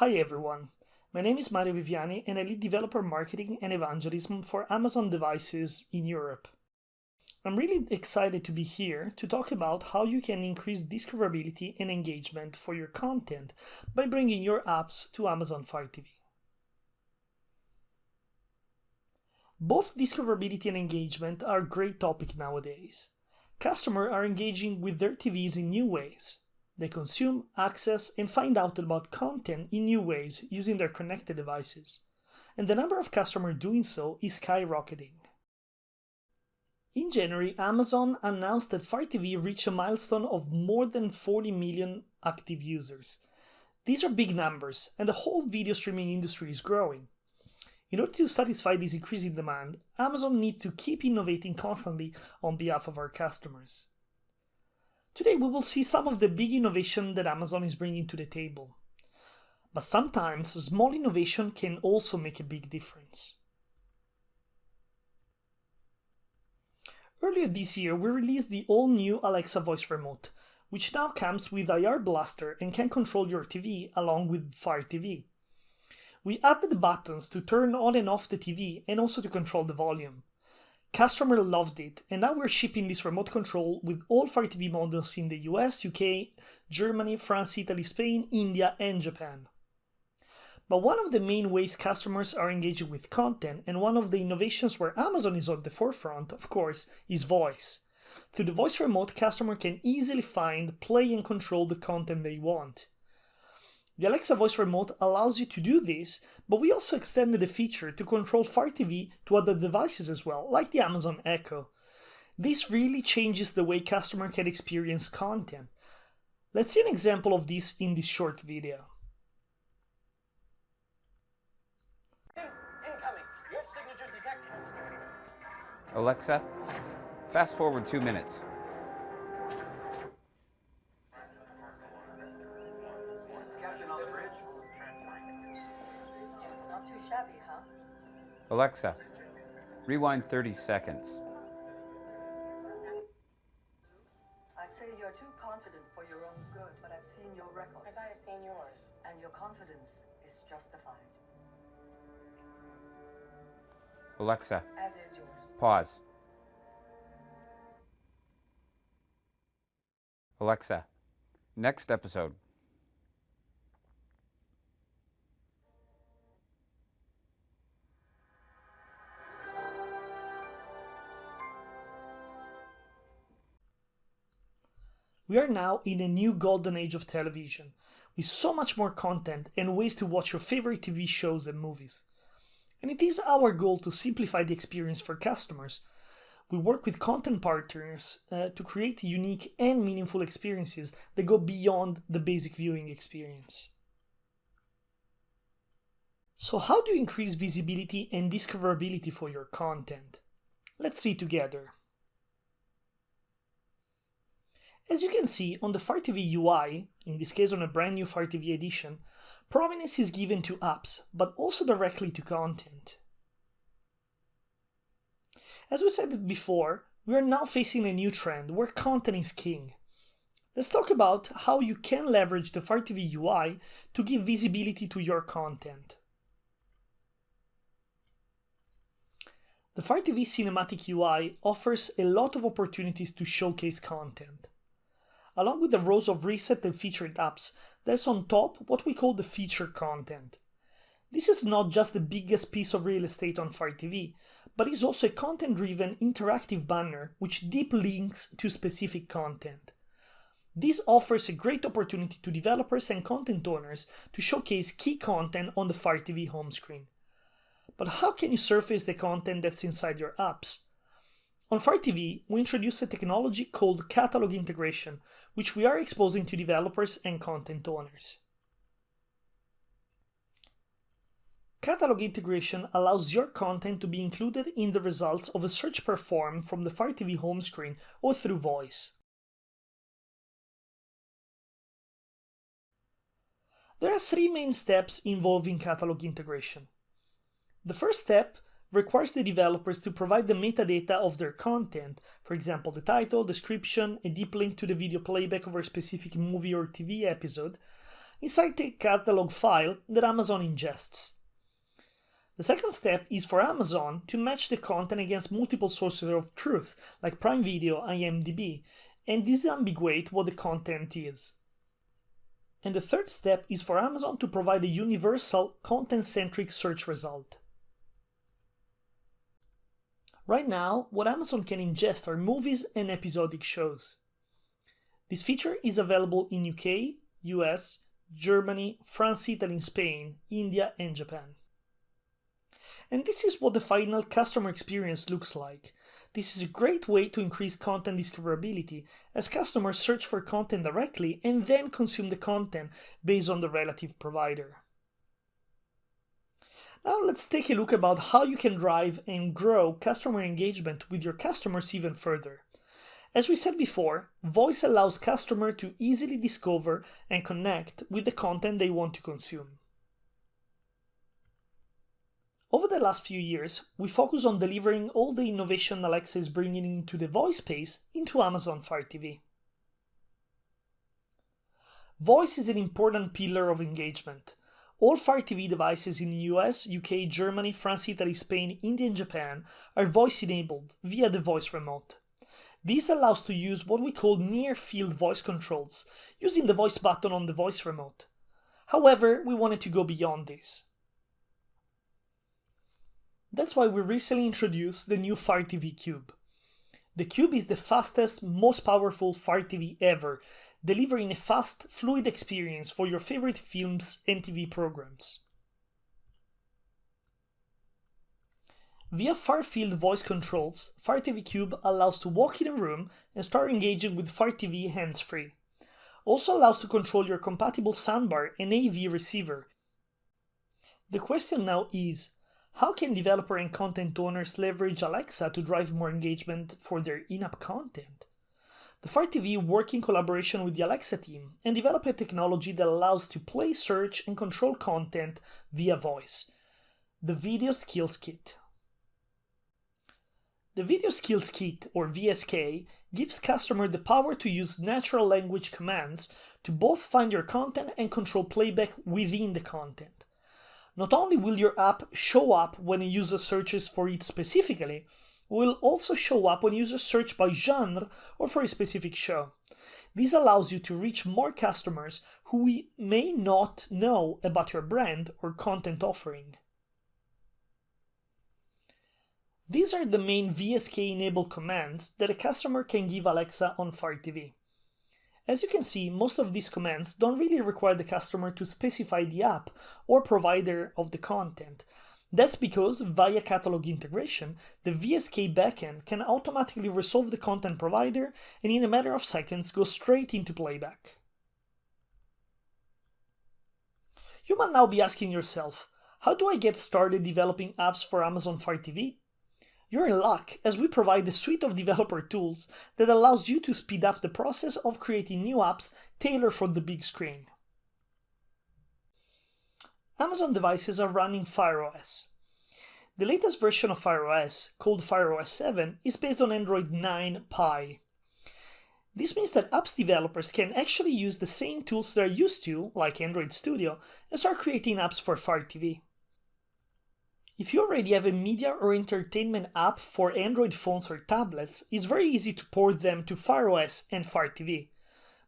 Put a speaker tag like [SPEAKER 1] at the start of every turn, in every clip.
[SPEAKER 1] Hi everyone, my name is Mario Viviani and I lead developer marketing and evangelism for Amazon devices in Europe. I'm really excited to be here to talk about how you can increase discoverability and engagement for your content by bringing your apps to Amazon Fire TV. Both discoverability and engagement are a great topic nowadays. Customers are engaging with their TVs in new ways. They consume, access, and find out about content in new ways using their connected devices. And the number of customers doing so is skyrocketing. In January, Amazon announced that Fire TV reached a milestone of more than 40 million active users. These are big numbers, and the whole video streaming industry is growing. In order to satisfy this increasing demand, Amazon needs to keep innovating constantly on behalf of our customers. Today we will see some of the big innovation that Amazon is bringing to the table. But sometimes small innovation can also make a big difference. Earlier this year we released the all-new Alexa voice remote, which now comes with IR Blaster and can control your TV along with Fire TV. We added buttons to turn on and off the TV and also to control the volume. Customers loved it, and now we're shipping this remote control with all Fire TV models in the US, UK, Germany, France, Italy, Spain, India, and Japan. But one of the main ways customers are engaging with content, and one of the innovations where Amazon is on the forefront, of course, is voice. Through the voice remote, customers can easily find, play, and control the content they want. The Alexa voice remote allows you to do this, but we also extended the feature to control Fire TV to other devices as well, like the Amazon Echo. This really changes the way customers can experience content. Let's see an example of this in this short video.
[SPEAKER 2] Incoming. Your signature's detected.
[SPEAKER 3] Alexa, fast forward 2 minutes.
[SPEAKER 2] Captain on the bridge.
[SPEAKER 4] Not too shabby, huh?
[SPEAKER 3] Alexa, rewind 30 seconds.
[SPEAKER 4] I'd say you're too confident for your own good, but I've seen your record.
[SPEAKER 5] As I have seen yours.
[SPEAKER 4] And your confidence is justified.
[SPEAKER 3] Alexa,
[SPEAKER 5] As is yours.
[SPEAKER 3] pause. Alexa, next episode.
[SPEAKER 1] We are now in a new golden age of television, with so much more content and ways to watch your favorite TV shows and movies. And it is our goal to simplify the experience for customers. We work with content partners to create unique and meaningful experiences that go beyond the basic viewing experience. So how do you increase visibility and discoverability for your content? Let's see together. As you can see on the Fire TV UI, in this case on a brand new Fire TV edition, prominence is given to apps, but also directly to content. As we said before, we are now facing a new trend where content is king. Let's talk about how you can leverage the Fire TV UI to give visibility to your content. The Fire TV Cinematic UI offers a lot of opportunities to showcase content. Along with the rows of recent and featured apps, there's on top what we call the featured content. This is not just the biggest piece of real estate on Fire TV, but is also a content-driven interactive banner which deep links to specific content. This offers a great opportunity to developers and content owners to showcase key content on the Fire TV home screen. But how can you surface the content that's inside your apps? On Fire TV, we introduced a technology called catalog integration, which we are exposing to developers and content owners. Catalog integration allows your content to be included in the results of a search performed from the Fire TV home screen or through voice. There are three main steps involving catalog integration. The first step requires the developers to provide the metadata of their content, for example the title, description, a deep link to the video playback of a specific movie or TV episode, inside the catalog file that Amazon ingests. The second step is for Amazon to match the content against multiple sources of truth, like Prime Video, IMDb, and disambiguate what the content is. And the third step is for Amazon to provide a universal content-centric search result. Right now, what Amazon can ingest are movies and episodic shows. This feature is available in UK, US, Germany, France, Italy, Spain, India, and Japan. And this is what the final customer experience looks like. This is a great way to increase content discoverability, as customers search for content directly and then consume the content based on the relative provider. Now let's take a look about how you can drive and grow customer engagement with your customers even further. As we said before, voice allows customers to easily discover and connect with the content they want to consume. Over the last few years, we focus on delivering all the innovation Alexa is bringing into the voice space into Amazon Fire TV. Voice is an important pillar of engagement. All Fire TV devices in the US, UK, Germany, France, Italy, Spain, India, and Japan are voice-enabled via the voice remote. This allows to use what we call near-field voice controls, using the voice button on the voice remote. However, we wanted to go beyond this. That's why we recently introduced the new Fire TV Cube. The Cube is the fastest, most powerful Fire TV ever, delivering a fast, fluid experience for your favorite films and TV programs. Via far-field voice controls, Fire TV Cube allows to walk in a room and start engaging with Fire TV hands-free. Also allows to control your compatible soundbar and AV receiver. The question now is, how can developer and content owners leverage Alexa to drive more engagement for their in-app content? The Fire TV work in collaboration with the Alexa team and develop a technology that allows to play, search, and control content via voice. The Video Skills Kit. The Video Skills Kit, or VSK, gives customers the power to use natural language commands to both find your content and control playback within the content. Not only will your app show up when a user searches for it specifically, it will also show up when users search by genre or for a specific show. This allows you to reach more customers who may not know about your brand or content offering. These are the main VSK-enabled commands that a customer can give Alexa on Fire TV. As you can see, most of these commands don't really require the customer to specify the app or provider of the content. That's because, via catalog integration, the VSK backend can automatically resolve the content provider and in a matter of seconds go straight into playback. You might now be asking yourself, how do I get started developing apps for Amazon Fire TV? You're in luck, as we provide a suite of developer tools that allows you to speed up the process of creating new apps tailored for the big screen. Amazon devices are running Fire OS. The latest version of Fire OS, called Fire OS 7, is based on Android 9 Pie. This means that apps developers can actually use the same tools they're used to, like Android Studio, and start creating apps for Fire TV. If you already have a media or entertainment app for Android phones or tablets, it's very easy to port them to Fire OS and Fire TV.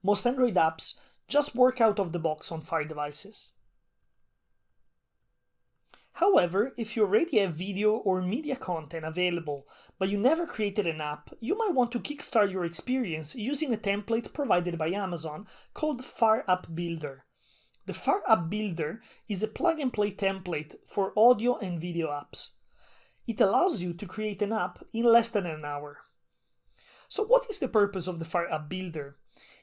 [SPEAKER 1] Most Android apps just work out of the box on Fire devices. However, if you already have video or media content available, but you never created an app, you might want to kickstart your experience using a template provided by Amazon called Fire App Builder. The Fire App Builder is a plug-and-play template for audio and video apps. It allows you to create an app in less than an hour. So what is the purpose of the Fire App Builder?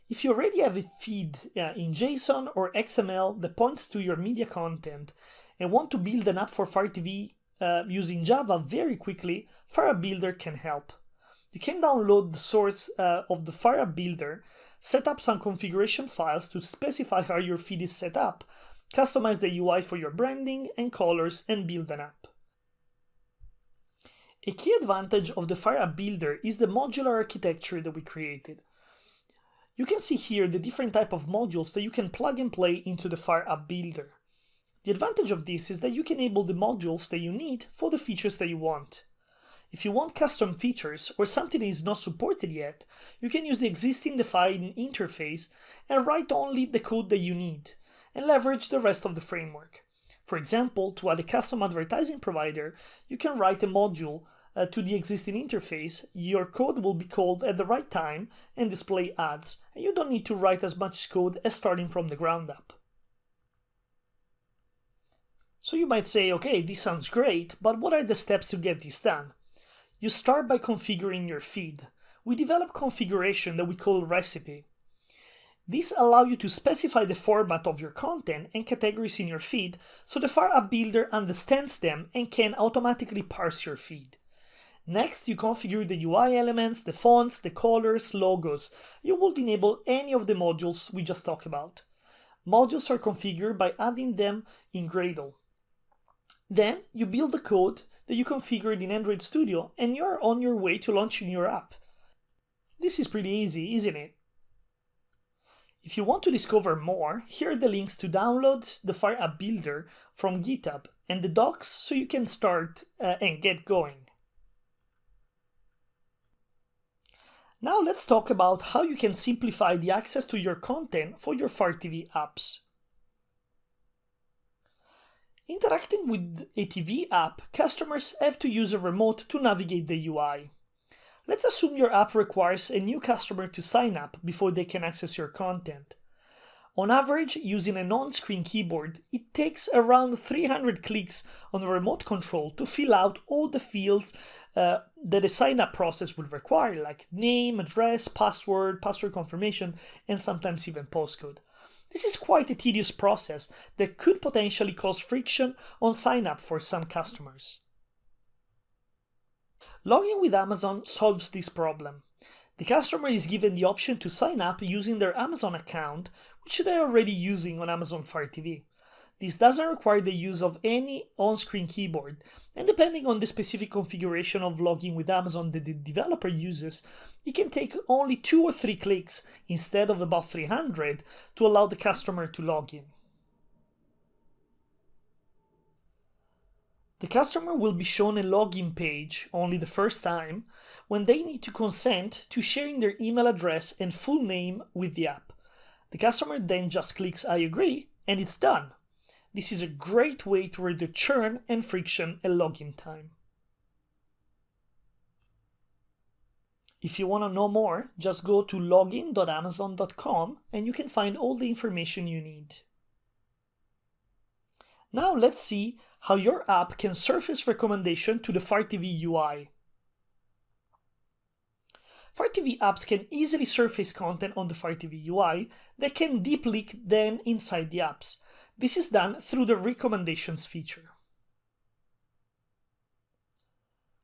[SPEAKER 1] If you already have a feed in JSON or XML that points to your media content and want to build an app for Fire TV using Java very quickly, Fire App Builder can help. You can download the source of the Fire App Builder, set up some configuration files to specify how your feed is set up, customize the UI for your branding and colors, and build an app. A key advantage of the Fire App Builder is the modular architecture that we created. You can see here the different type of modules that you can plug and play into the Fire App Builder. The advantage of this is that you can enable the modules that you need for the features that you want. If you want custom features or something that is not supported yet, you can use the existing defined interface and write only the code that you need, and leverage the rest of the framework. For example, to add a custom advertising provider, you can write a module to the existing interface. Your code will be called at the right time and display ads, and you don't need to write as much code as starting from the ground up. So you might say, okay, this sounds great, but what are the steps to get this done? You start by configuring your feed. We develop configuration that we call recipe. This allows you to specify the format of your content and categories in your feed so the Fire App Builder understands them and can automatically parse your feed. Next, you configure the UI elements, the fonts, the colors, logos. You would enable any of the modules we just talked about. Modules are configured by adding them in Gradle. Then, you build the code that you configured in Android Studio and you're on your way to launching your app. This is pretty easy, isn't it? If you want to discover more, here are the links to download the Fire App Builder from GitHub and the docs so you can start and get going. Now let's talk about how you can simplify the access to your content for your Fire TV apps. Interacting with a TV app, customers have to use a remote to navigate the UI. Let's assume your app requires a new customer to sign up before they can access your content. On average, using an on-screen keyboard, it takes around 300 clicks on the remote control to fill out all the fields that a sign-up process would require, like name, address, password confirmation, and sometimes even postcode. This is quite a tedious process that could potentially cause friction on sign-up for some customers. Logging with Amazon solves this problem. The customer is given the option to sign up using their Amazon account, which they are already using on Amazon Fire TV. This doesn't require the use of any on-screen keyboard, and depending on the specific configuration of logging with Amazon that the developer uses, it can take only 2 or 3 clicks instead of about 300 to allow the customer to log in. The customer will be shown a login page only the first time when they need to consent to sharing their email address and full name with the app. The customer then just clicks I agree and it's done. This is a great way to reduce churn and friction at login time. If you want to know more, just go to login.amazon.com and you can find all the information you need. Now let's see how your app can surface recommendation to the Fire TV UI. Fire TV apps can easily surface content on the Fire TV UI that can deep link then inside the apps. This is done through the recommendations feature.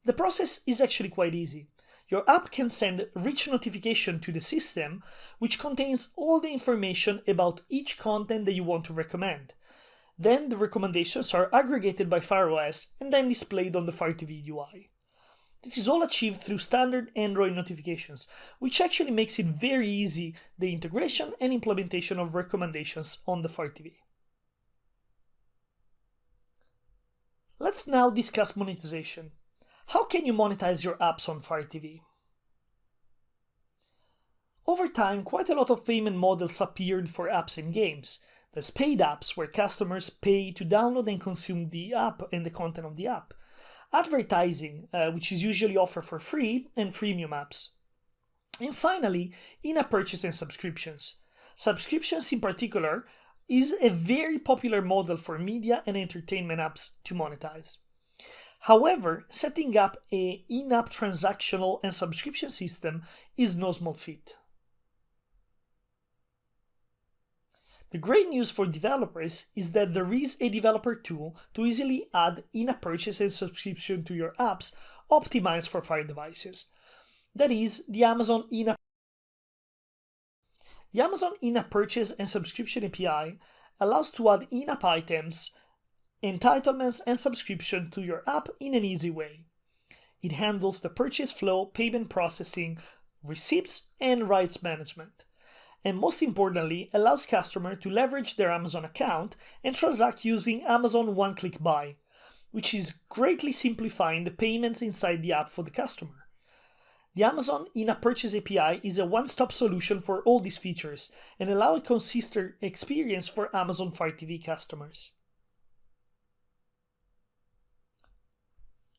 [SPEAKER 1] The process is actually quite easy. Your app can send rich notification to the system, which contains all the information about each content that you want to recommend. Then the recommendations are aggregated by FireOS and then displayed on the Fire TV UI. This is all achieved through standard Android notifications, which actually makes it very easy the integration and implementation of recommendations on the Fire TV. Let's now discuss monetization. How can you monetize your apps on Fire TV? Over time, quite a lot of payment models appeared for apps and games. There's paid apps where customers pay to download and consume the app and the content of the app. Advertising, which is usually offered for free, and freemium apps. And finally, in-app purchase and subscriptions. Subscriptions in particular is a very popular model for media and entertainment apps to monetize. However, setting up an in-app transactional and subscription system is no small feat. The great news for developers is that there is a developer tool to easily add in-app purchase and subscription to your apps optimized for Fire devices. That is the Amazon in-app. The Amazon in-app purchase and subscription API allows to add in-app items, entitlements, and subscription to your app in an easy way. It handles the purchase flow, payment processing, receipts, and rights management. and most importantly, allows customers to leverage their Amazon account and transact using Amazon one-click buy, which is greatly simplifying the payments inside the app for the customer. The Amazon in-app purchase API is a one-stop solution for all these features and allows a consistent experience for Amazon Fire TV customers.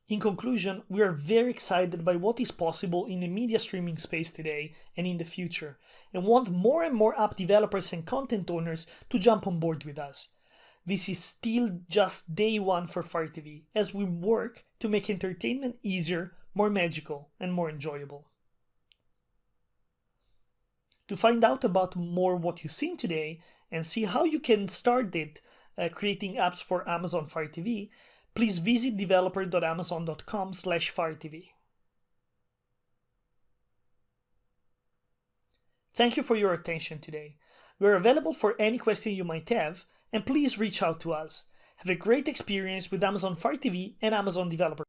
[SPEAKER 1] In conclusion, we are very excited by what is possible in the media streaming space today and in the future, and want more and more app developers and content owners to jump on board with us. This is still just day one for Fire TV, as we work to make entertainment easier, more magical, and more enjoyable. To find out about more what you've seen today and see how you can start creating apps for Amazon Fire TV, please visit developer.amazon.com/firetv. Thank you for your attention today. We are available for any question you might have, and please reach out to us. Have a great experience with Amazon Fire TV and Amazon Developer.